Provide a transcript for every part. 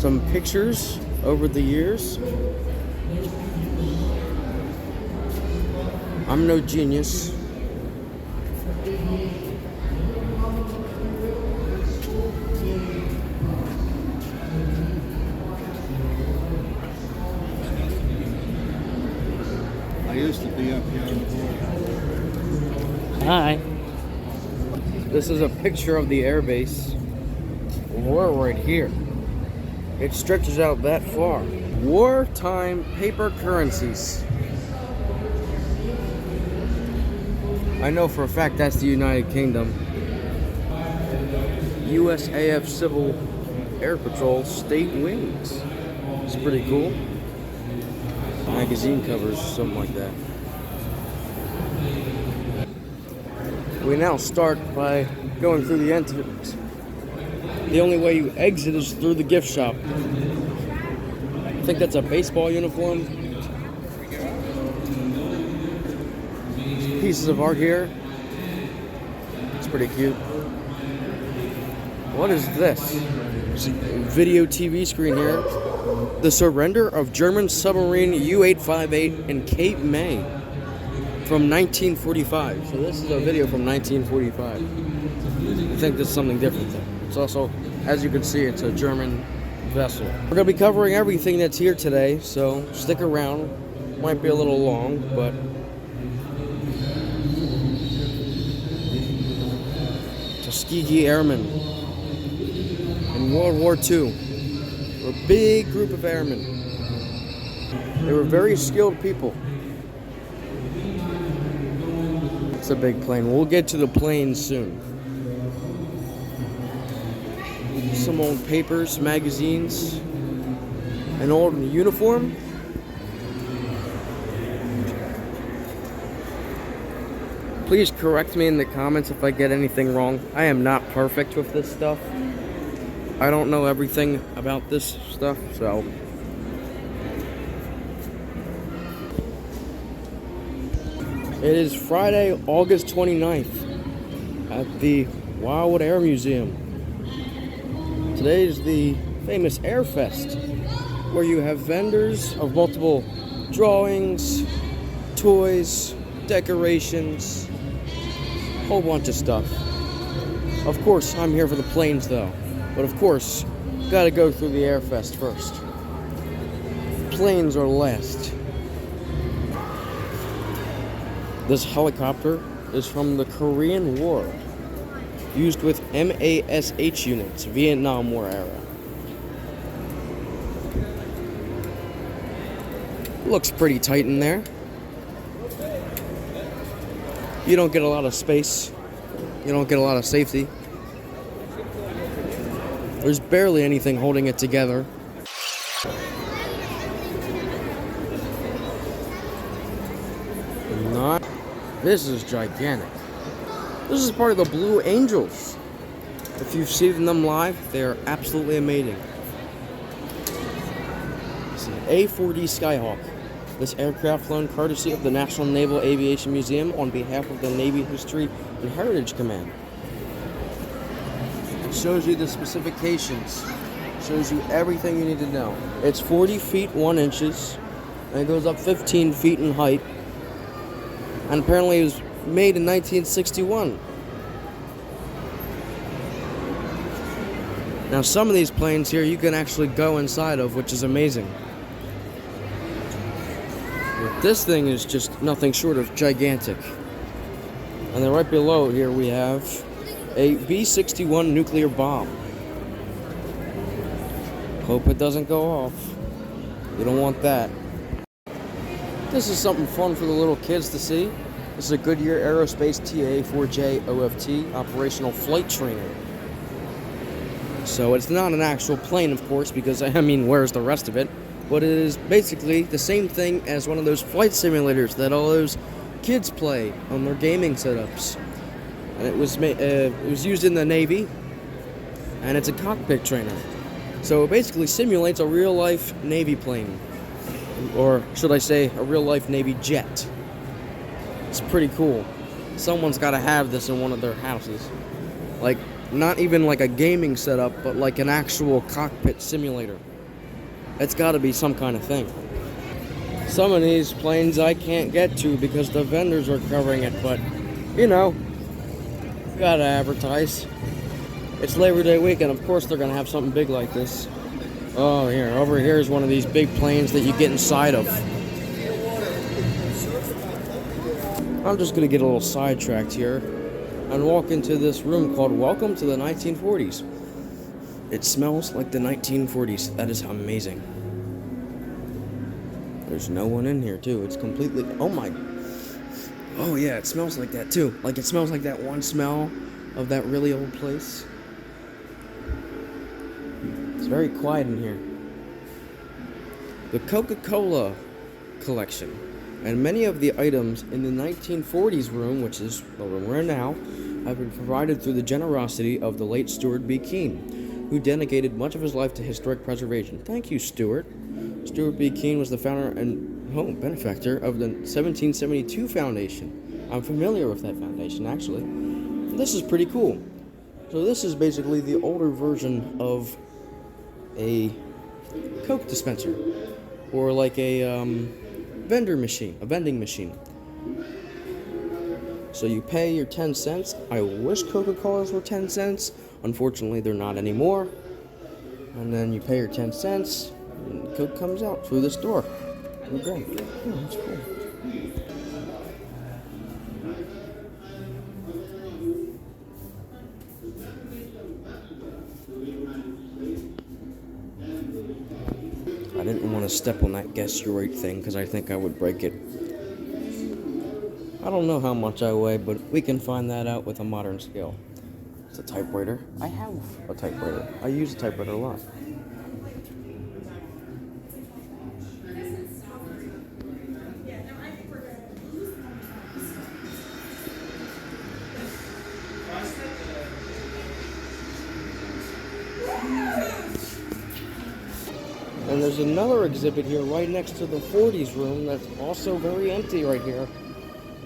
some pictures over the years. I'm no genius. I used to be up here on the board. Hi. This is a picture of the airbase. We're right here. It stretches out that far. Wartime paper currencies. I know for a fact that's the United Kingdom. USAF Civil Air Patrol State Wings. It's pretty cool. Magazine covers, something like that. We now start by going through the entrance. The only way you exit is through the gift shop. I think that's a baseball uniform. Pieces of art here. It's pretty cute. What is this? There's a video TV screen here. The surrender of German submarine U-858 in Cape May from 1945. So this is a video from 1945. I think this is something different though. It's also, as you can see, it's a German vessel. We're going to be covering everything that's here today, so stick around. Might be a little long, but Tuskegee Airmen in World War II. A big group of airmen. They were very skilled people. It's a big plane. We'll get to the plane soon. Some old papers, magazines, an old uniform. Please correct me in the comments if I get anything wrong. I am not perfect with this stuff. I don't know everything about this stuff, so. It is Friday, August 29th at the Wildwood Air Museum. Today is the famous Air Fest, where you have vendors of multiple drawings, toys, decorations, a whole bunch of stuff. Of course, I'm here for the planes though. But of course, gotta go through the Air Fest first. Planes are last. This helicopter is from the Korean War, used with MASH units, Vietnam War era. Looks pretty tight in there. You don't get a lot of space. You don't get a lot of safety. There's barely anything holding it together. Not. This is gigantic. This is part of the Blue Angels. If you've seen them live, they are absolutely amazing. It's an A-4D Skyhawk. This aircraft flown courtesy of the National Naval Aviation Museum on behalf of the Navy History and Heritage Command. Shows you the specifications, shows you everything you need to know. It's 40 feet 1 inches, and it goes up 15 feet in height, and apparently it was made in 1961. Now some of these planes here you can actually go inside of, which is amazing. But this thing is just nothing short of gigantic. And then right below here we have a B-61 nuclear bomb. Hope it doesn't go off. You don't want that. This is something fun for the little kids to see. This is a Goodyear Aerospace TA-4J OFT operational flight trainer. So it's not an actual plane, of course, because, I mean, where's the rest of it? But it is basically the same thing as one of those flight simulators that all those kids play on their gaming setups. And it was used in the Navy, and it's a cockpit trainer. So it basically simulates a real-life Navy plane, or should I say, a real-life Navy jet. It's pretty cool. Someone's got to have this in one of their houses. Like, not even like a gaming setup, but like an actual cockpit simulator. It's got to be some kind of thing. Some of these planes I can't get to because the vendors are covering it, but you know, gotta advertise. It's Labor Day weekend, of course they're gonna have something big like this. Oh, here, over here is one of these big planes that you get inside of. I'm just gonna get a little sidetracked here and walk into this room called Welcome to the 1940s. It smells like the 1940s. That is amazing. There's no one in here, too. It's completely... Oh, my... Oh, yeah, it smells like that, too. Like, it smells like that one smell of that really old place. It's very quiet in here. The Coca-Cola collection. And many of the items in the 1940s room, which is the room we're in now, have been provided through the generosity of the late Stuart B. Keene, who dedicated much of his life to historic preservation. Thank you, Stuart. Stuart B. Keene was the founder and benefactor of the 1772 Foundation. I'm familiar with that foundation, actually. This is pretty cool. So this is basically the older version of a Coke dispenser, or like a vending machine. So you pay your 10 cents. I wish Coca-Colas were 10 cents. Unfortunately, they're not anymore. And then you pay your 10 cents, and Coke comes out through this door. Oh, great. Oh, that's cool. I didn't want to step on that guess your weight thing because I think I would break it. I don't know how much I weigh, but we can find that out with a modern scale. It's a typewriter. I have a typewriter. I use a typewriter a lot. And there's another exhibit here right next to the 40s room that's also very empty right here,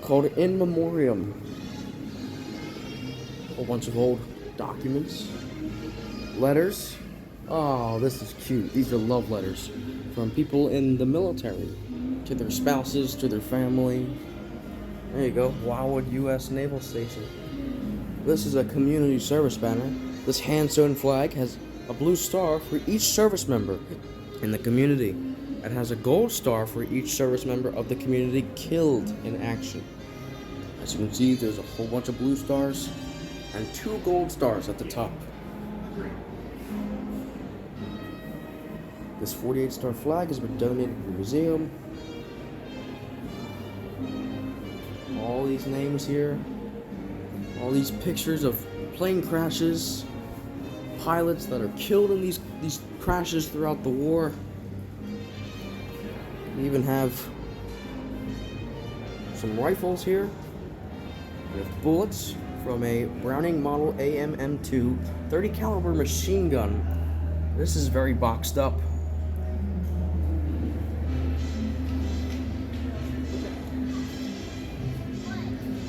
called In Memoriam. A whole bunch of old documents, letters. Oh, this is cute. These are love letters from people in the military to their spouses, to their family. There you go, Wildwood U.S. Naval Station. This is a community service banner. This hand-sewn flag has a blue star for each service member in the community. It has a gold star for each service member of the community killed in action. As you can see, there's a whole bunch of blue stars and 2 gold stars at the top. This 48-star flag has been donated to the museum. All these names here, all these pictures of plane crashes, pilots that are killed in these crashes throughout the war. We even have some rifles here. We have bullets from a Browning model AMM2 30 caliber machine gun. This is very boxed up.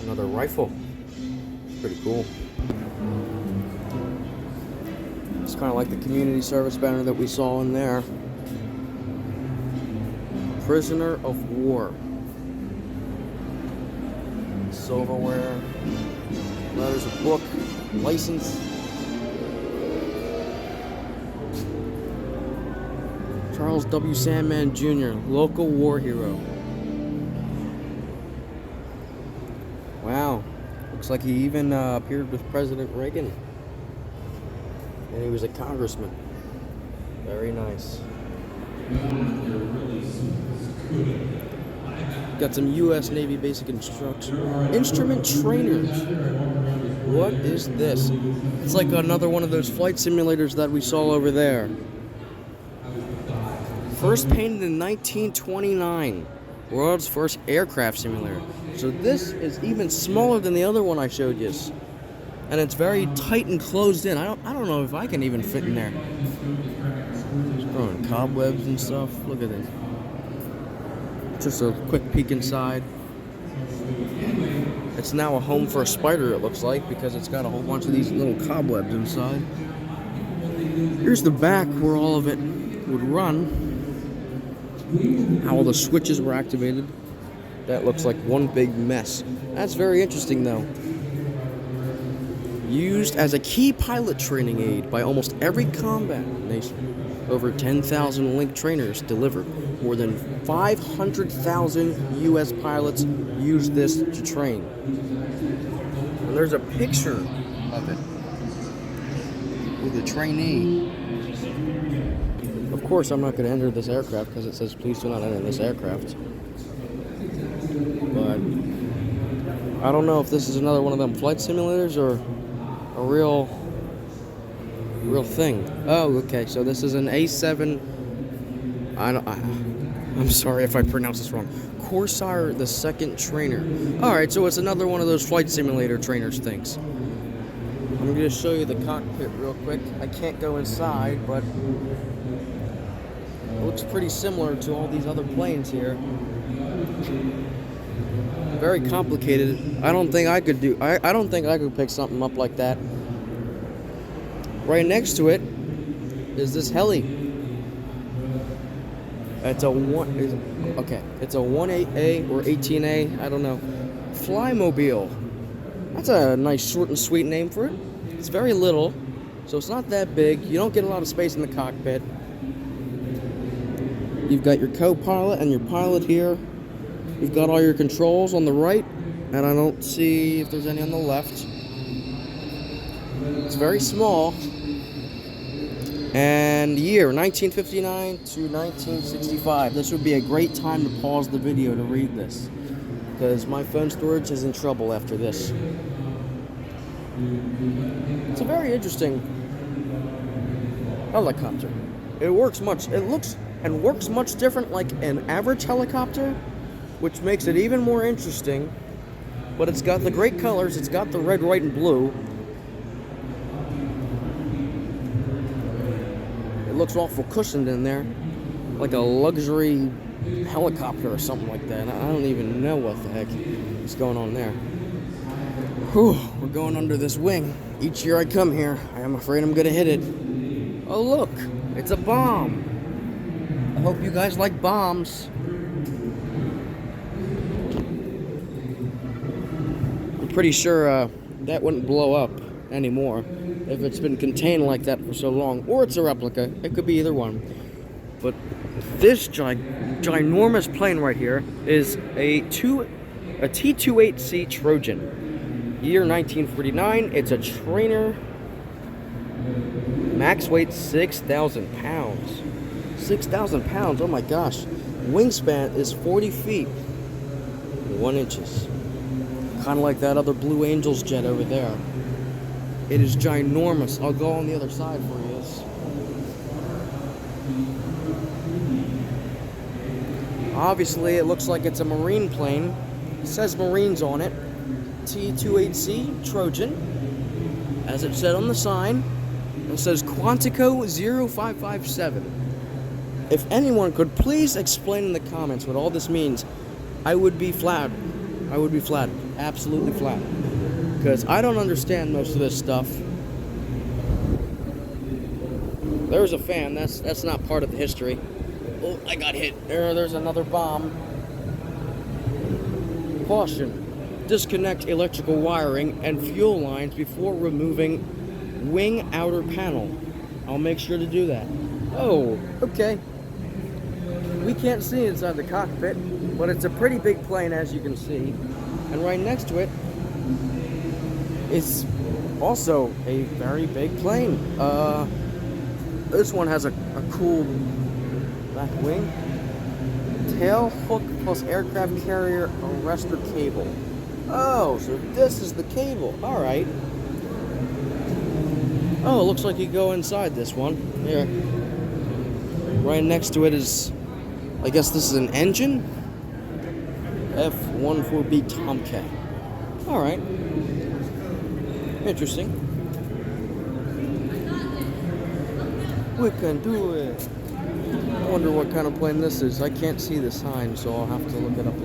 Another rifle. Pretty cool. It's kind of like the community service banner that we saw in there. Prisoner of war. Silverware. Letters of book. License. Charles W. Sandman Jr., local war hero. Wow. Looks like he even appeared with President Reagan. And he was a congressman. Very nice. Got some U.S. Navy basic instruction. Instrument trainers. What is this? It's like another one of those flight simulators that we saw over there. First painted in 1929. World's first aircraft simulator. So this is even smaller than the other one I showed you. And it's very tight and closed in. I don't know if I can even fit in there. Just throwing cobwebs and stuff. Look at it. Just a quick peek inside. It's now a home for a spider, it looks like, because it's got a whole bunch of these little cobwebs inside. Here's the back where all of it would run. How all the switches were activated. That looks like one big mess. That's very interesting though. Used as a key pilot training aid by almost every combat nation. Over 10,000 Link trainers delivered. More than 500,000 U.S. pilots use this to train. And there's a picture of it with a trainee. Of course, I'm not going to enter this aircraft because it says please do not enter this aircraft. But I don't know if this is another one of them flight simulators or a real thing. Oh, okay. So this is an A7. I'm sorry if I pronounce this wrong. Corsair the second trainer. All right, so it's another one of those flight simulator trainers things. I'm going to show you the cockpit real quick. I can't go inside, but it looks pretty similar to all these other planes here. Very complicated. I don't think I could pick something up like that. Right next to it is this heli. It's a 18A or 18A, I don't know. Flymobile. That's a nice short and sweet name for it. It's very little, so it's not that big. You don't get a lot of space in the cockpit. You've got your co-pilot and your pilot here. You've got all your controls on the right, and I don't see if there's any on the left. It's very small. And year 1959 to 1965. This would be a great time to pause the video to read this, because my phone storage is in trouble after this. It's a very interesting helicopter. It looks much different like an average helicopter, which makes it even more interesting. But it's got the great colors. It's got the red, white, and blue. It looks awful cushioned in there, like a luxury helicopter or something like that. I don't even know what the heck is going on there. Whew, we're going under this wing. Each year I come here, I am afraid I'm gonna hit it. Oh look, it's a bomb. I hope you guys like bombs. I'm pretty sure that wouldn't blow up anymore if it's been contained like that for so long. Or it's a replica. It could be either one. But this ginormous plane right here is a T-28C Trojan. Year 1949. It's a trainer. Max weight 6,000 pounds. 6,000 pounds. Oh my gosh. Wingspan is 40 feet 1 inches. Kind of like that other Blue Angels jet over there. It is ginormous. I'll go on the other side for you. Obviously, it looks like it's a Marine plane. It says Marines on it. T-28C Trojan, as it said on the sign. It says Quantico 0557. If anyone could please explain in the comments what all this means, I would be flattered. I would be flattered. Absolutely flattered. Because I don't understand most of this stuff. There's a fan. That's not part of the history. Oh, I got hit. There's another bomb. Caution. Disconnect electrical wiring and fuel lines before removing wing outer panel. I'll make sure to do that. Oh, okay. We can't see inside the cockpit, but it's a pretty big plane, as you can see. And right next to it is also a very big plane. This one has a cool back wing. Tail hook plus aircraft carrier arrestor cable. Oh, so this is the cable. All right. Oh, it looks like you go inside this one. Here. Right next to it is, I guess this is an engine. F-14B Tomcat. All right. Interesting. We can do it. I wonder what kind of plane this is. I can't see the sign, so I'll have to look it up later.